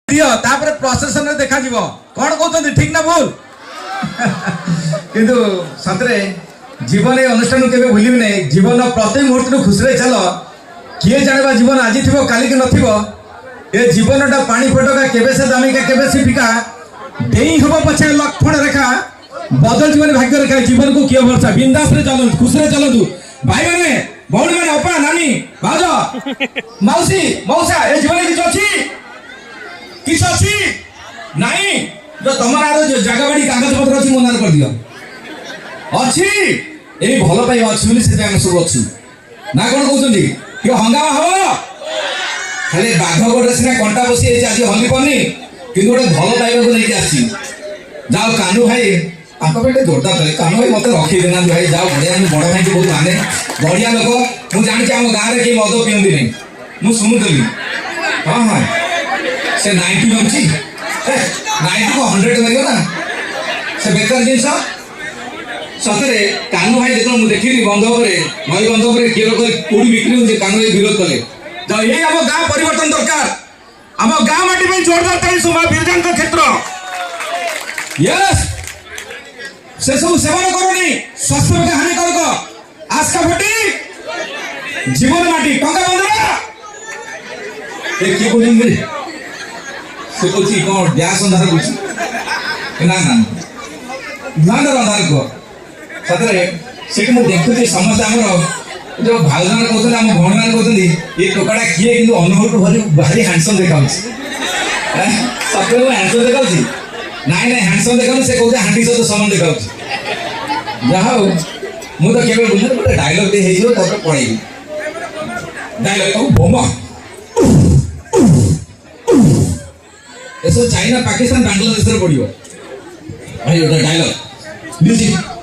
दियो तापर प्रोसेसन रे देखा जीवो कोन कहउछन्ती ठीक ना भूल किंतु सतरे जीवन ए अनुष्ठान केबे भूलिबि नै जीवन प्रति मुहूर्त खुश रे चलो किए जानबा जीवन आज थिबो काली के नथिबो ए जीवनटा पानी फटका केबे से दामिका केबे से फिका देई हबो पछे लक्षण रेखा बदल जीवन भाग्य रेखा जीवन को किए भरसा बिंदास रे चलो खुश रे चलो भाई माने भौणी माने अपा नानी भाज मौसी मौसा ए जीवन किछ अछि किछ अछि नाही जो तमरा जो जगह बाड़ी कागज पत्र अछि मोनार कर दियो अछि ए भलो पाई अछि बोली से हम सब अछि ना कोन कहउछन्ती कि हंगामा हो खाली बाघ गोटे सिना कंटा बसी ए आज हली पनी किंतु गोटे भलो पाइबा को लेके आसी जाओ कानू भाई आपको बेटे जोरदार करे कानू भाई मते रखी देना भाई जाओ बढ़िया बड़ भाई के बहुत माने बढ़िया लोक मु जानि कि हम गां रे के मद पियंदी नै मु सुनुतली हां हां से 90 बंची 90 को 100 लगो ना से बेकार जिंस सतरे कानू भाई देखो मु देखिली बंध ऊपर नई बंध ऊपर के लोक कोडी बिक्री होजे कानू भाई विरोध कले तो ये हम गां परिवर्तन दरकार हम गां माटी में जोरदार ताली सुमा बिरजन का क्षेत्र यस से सब सेवन करनी स्वास्थ्य के हानिकारक आस्का फटी जीवन माटी टंका बंधरा ए की बोलिंगे से कोची कोन ड्यास अंधार कोची ना ना ध्यान अंधार को सतरे सेठी मु देखुती समस्त हमर जो भाईजान कहते हम भणमान कहते ये टोकाटा किए किंतु अनुभव भारी भारी हैंडसम देखाउछ सतरे वो हैंडसम देखाउछ नाइ नाइ हैंडसम देखाउछ से कहते हांडी सहित समान देखाउछ जा हो मु तो केबे बुझले गोटे डायलॉग दे हेइयो तब पळेई डायलॉग ओ बोमा ऐसा चाइना पाकिस्तान बांग्लादेश रे पड़ियो भाई ओटा डायलॉग म्यूजिक